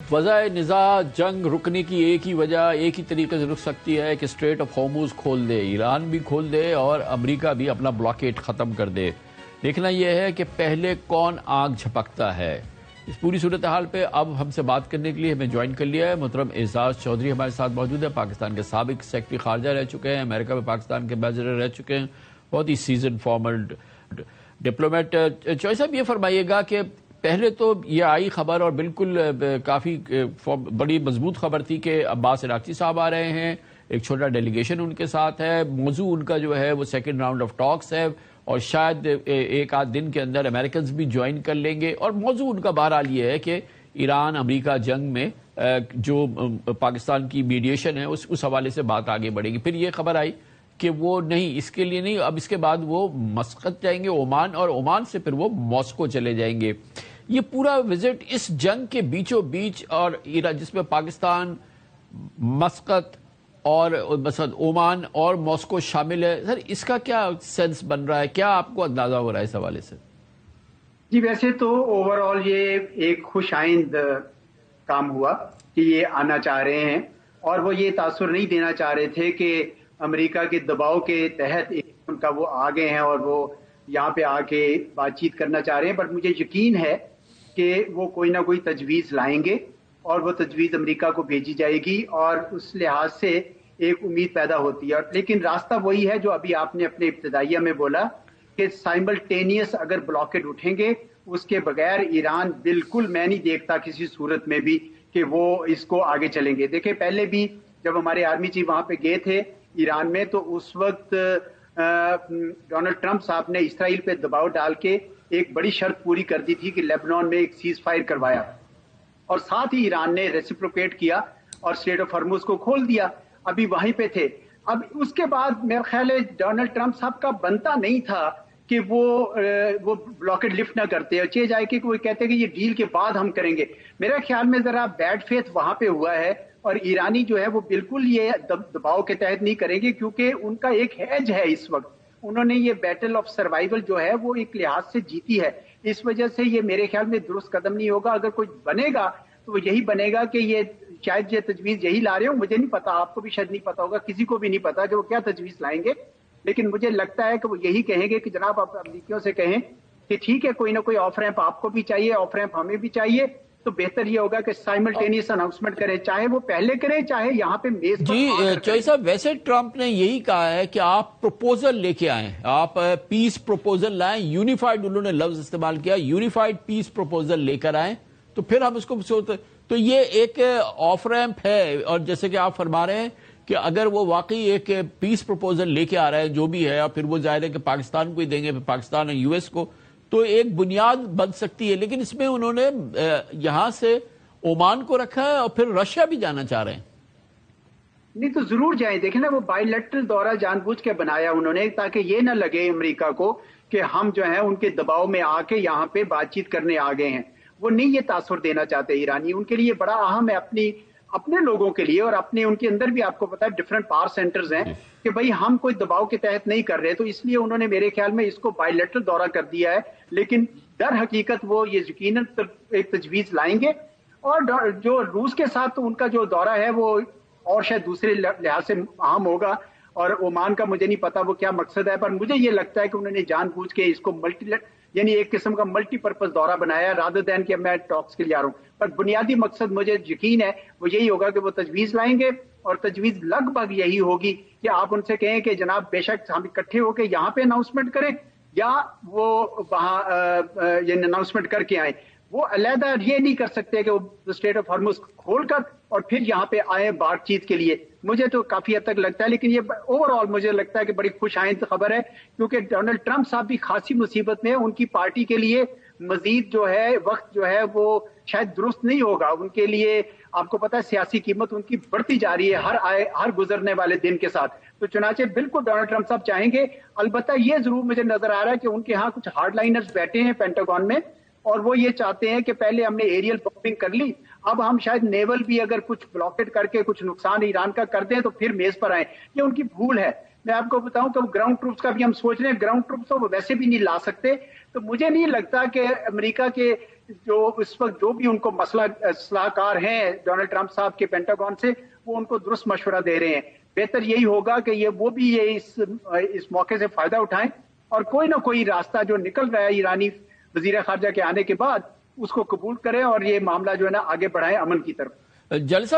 وضع نزاع جنگ رکنے کی ایک ہی وجہ ایک ہی طریقے سے رک سکتی ہے کہ اسٹریٹ آف ہارموز کھول دے، ایران بھی کھول دے اور امریکہ بھی اپنا بلاکیٹ ختم کر دے۔ دیکھنا یہ ہے کہ پہلے کون آگ جھپکتا ہے۔ اس پوری صورتحال پہ اب ہم سے بات کرنے کے لیے ہمیں جوائن کر لیا ہے محترم اعزاز چودھری ہمارے ساتھ موجود ہے۔ پاکستان کے سابق سیکرٹری خارجہ رہ چکے ہیں، امریکہ میں پاکستان کے ایمبیسڈر رہ چکے ہیں، بہت ہی سیزن فارمر ڈپلومیٹ۔ چوہدری صاحب یہ فرمائیے گا کہ پہلے تو یہ آئی خبر اور بالکل کافی بڑی مضبوط خبر تھی کہ عباس عراقچی صاحب آ رہے ہیں، ایک چھوٹا ڈیلیگیشن ان کے ساتھ ہے، موضوع ان کا جو ہے وہ سیکنڈ راؤنڈ آف ٹاکس ہے اور شاید ایک آدھ دن کے اندر امریکنز بھی جوائن کر لیں گے، اور موضوع ان کا بہرحال یہ ہے کہ ایران امریکہ جنگ میں جو پاکستان کی میڈیشن ہے اس حوالے سے بات آگے بڑھے گی۔ پھر یہ خبر آئی کہ وہ نہیں، اس کے لیے نہیں، اب اس کے بعد وہ مسقط جائیں گے عمان، اور عمان سے پھر وہ ماسکو چلے جائیں گے۔ یہ پورا وزٹ اس جنگ کے بیچوں بیچ اور جس میں پاکستان، مسقط اور مثلا عمان اور ماسکو شامل ہے، سر اس کا کیا سینس بن رہا ہے، کیا آپ کو اندازہ ہو رہا ہے اس حوالے سے؟ جی ویسے تو اوور آل یہ ایک خوش آئند کام ہوا کہ یہ آنا چاہ رہے ہیں، اور وہ یہ تاثر نہیں دینا چاہ رہے تھے کہ امریکہ کے دباؤ کے تحت ان کا وہ آ گئے ہیں اور وہ یہاں پہ آ کے بات چیت کرنا چاہ رہے ہیں۔ بٹ مجھے یقین ہے کہ وہ کوئی نہ کوئی تجویز لائیں گے اور وہ تجویز امریکہ کو بھیجی جائے گی، اور اس لحاظ سے ایک امید پیدا ہوتی ہے۔ لیکن راستہ وہی ہے جو ابھی آپ نے اپنے ابتدائیہ میں بولا کہ سائملٹینیس اگر بلاکٹ اٹھیں گے، اس کے بغیر ایران بالکل میں نہیں دیکھتا کسی صورت میں بھی کہ وہ اس کو آگے چلیں گے۔ دیکھیں پہلے بھی جب ہمارے آرمی چیف وہاں پہ گئے تھے ایران میں، تو اس وقت ڈونلڈ ٹرمپ صاحب نے اسرائیل پہ دباؤ ڈال کے ایک بڑی شرط پوری کر دی تھی کہ لیبنان میں ایک سیز فائر کروایا، اور ساتھ ہی ایران نے ریسیپروکیٹ کیا اور اسٹریٹ آف ہارموز کو کھول دیا۔ ابھی وہیں پہ تھے۔ اب اس کے بعد میرا خیال ہے ڈونلڈ ٹرمپ صاحب کا بنتا نہیں تھا کہ وہ بلاکٹ لفٹ نہ کرتے، اور چاہے جائے کہ وہ کہتے کہ یہ ڈیل کے بعد ہم کریں گے۔ میرے خیال میں ذرا بیڈ فیتھ وہاں پہ ہوا ہے، اور ایرانی جو ہے وہ بالکل یہ دباؤ کے تحت نہیں کریں گے، کیونکہ ان کا ایک ہیج ہے اس وقت۔ انہوں نے یہ بیٹل آف سروائیول جو ہے وہ ایک لحاظ سے جیتی ہے، اس وجہ سے یہ میرے خیال میں درست قدم نہیں ہوگا۔ اگر کوئی بنے گا تو وہ یہی بنے گا کہ یہ شاید یہ تجویز یہی لا رہے ہوں، مجھے نہیں پتا، آپ کو بھی شاید نہیں پتا ہوگا، کسی کو بھی نہیں پتا کہ وہ کیا تجویز لائیں گے، لیکن مجھے لگتا ہے کہ وہ یہی کہیں گے کہ جناب آپ امریکیوں سے کہیں کہ ٹھیک ہے کوئی نہ کوئی آف ریمپ آپ کو بھی چاہیے، آف ریمپ ہمیں بھی چاہیے، تو بہتر یہ ہوگا کہ سائملٹینیس اناؤنسمنٹ کریں، چاہے وہ پہلے کریں چاہے یہاں پہ میز پر جی چوہدری صاحب، ویسے ٹرمپ نے یہی کہا ہے کہ آپ پروپوزل لے کے آئیں، آپ پیس پروپوزل لائیں، یونیفائڈ انہوں نے لفظ استعمال کیا، یونیفائڈ پیس پروپوزل لے کر آئیں تو پھر ہم اس کو تو یہ ایک آف ریمپ ہے۔ اور جیسے کہ آپ فرما رہے ہیں کہ اگر وہ واقعی ایک پیس پروپوزل لے کے آ رہا ہے جو بھی ہے، اور پھر وہ ظاہر ہے کہ پاکستان کو ہی دیں گے، پھر پاکستان اور یو ایس کو، تو ایک بنیاد بن سکتی ہے۔ لیکن اس میں انہوں نے یہاں سے عمان کو رکھا ہے اور پھر رشیا بھی جانا چاہ رہے ہیں۔ نہیں تو ضرور جائیں، دیکھیں نا وہ بائی لیٹرل دورہ جان بوجھ کے بنایا انہوں نے تاکہ یہ نہ لگے امریکہ کو کہ ہم جو ہیں ان کے دباؤ میں آ کے یہاں پہ بات چیت کرنے آ گئے ہیں۔ وہ نہیں یہ تاثر دینا چاہتے ایرانی، ان کے لیے بڑا اہم ہے اپنے لوگوں کے لیے، اور اپنے ان کے اندر بھی آپ کو پتا ہے ڈفرنٹ پاور سینٹرز ہیں کہ بھئی ہم کوئی دباؤ کے تحت نہیں کر رہے، تو اس لیے انہوں نے میرے خیال میں اس کو بائی لیٹرل دورہ کر دیا ہے۔ لیکن در حقیقت وہ یہ یقیناً ایک تجویز لائیں گے، اور جو روس کے ساتھ تو ان کا جو دورہ ہے وہ اور شاید دوسرے لحاظ سے اہم ہوگا، اور عمان کا مجھے نہیں پتا وہ کیا مقصد ہے، پر مجھے یہ لگتا ہے کہ انہوں نے جان بوجھ کے اس کو یعنی ایک قسم کا ملٹی پرپز دورہ بنایا رادر دین کہ میں ٹاکس کے لیے آ رہا ہوں، پر بنیادی مقصد مجھے یقین ہے وہ یہی ہوگا کہ وہ تجویز لائیں گے، اور تجویز لگ بھگ یہی ہوگی کہ آپ ان سے کہیں کہ جناب بے شک ہم اکٹھے ہو کے یہاں پہ اناؤنسمنٹ کریں، یا وہ وہاں یہ اناؤنسمنٹ کر کے آئیں۔ وہ علیحدہ یہ نہیں کر سکتے کہ وہ اسٹریٹ آف ہارموز کھول کر اور پھر یہاں پہ آئے بات چیت کے لیے۔ مجھے تو کافی حد تک لگتا ہے، لیکن یہ اوور آل مجھے لگتا ہے کہ بڑی خوش آئند خبر ہے، کیونکہ ڈونلڈ ٹرمپ صاحب بھی خاصی مصیبت میں ہے، ان کی پارٹی کے لیے مزید جو ہے وقت جو ہے وہ شاید درست نہیں ہوگا ان کے لیے۔ آپ کو پتا ہے سیاسی قیمت ان کی بڑھتی جا رہی ہے ہر گزرنے والے دن کے ساتھ، تو چنانچہ بالکل ڈونلڈ ٹرمپ صاحب چاہیں گے۔ البتہ یہ ضرور مجھے نظر آ رہا ہے کہ ان کے ہاں کچھ ہارڈ لائنرز بیٹھے ہیں پینٹاگون میں، اور وہ یہ چاہتے ہیں کہ پہلے ہم نے ایریل بمبنگ کر لی، اب ہم شاید نیول بھی اگر کچھ بلاکٹ کر کے کچھ نقصان ایران کا کر دیں تو پھر میز پر آئیں۔ یہ ان کی بھول ہے۔ میں آپ کو بتاؤں کہ گراؤنڈ ٹروپس کا بھی ہم سوچ رہے ہیں، گراؤنڈ ٹروپس تو وہ ویسے بھی نہیں لا سکتے، تو مجھے نہیں لگتا کہ امریکہ کے جو اس وقت جو بھی ان کو مسئلہ صلاحکار ہیں ڈونلڈ ٹرمپ صاحب کے پینٹاگون سے، وہ ان کو درست مشورہ دے رہے ہیں. بہتر یہی ہوگا کہ وہ بھی اس موقع سے فائدہ اٹھائیں اور کوئی نہ کوئی راستہ جو نکل رہا ہے ایرانی وزیر خارجہ کے آنے کے بعد اس کو قبول کریں اور یہ معاملہ جو ہے نا آگے بڑھائیں امن کی طرف. جلسہ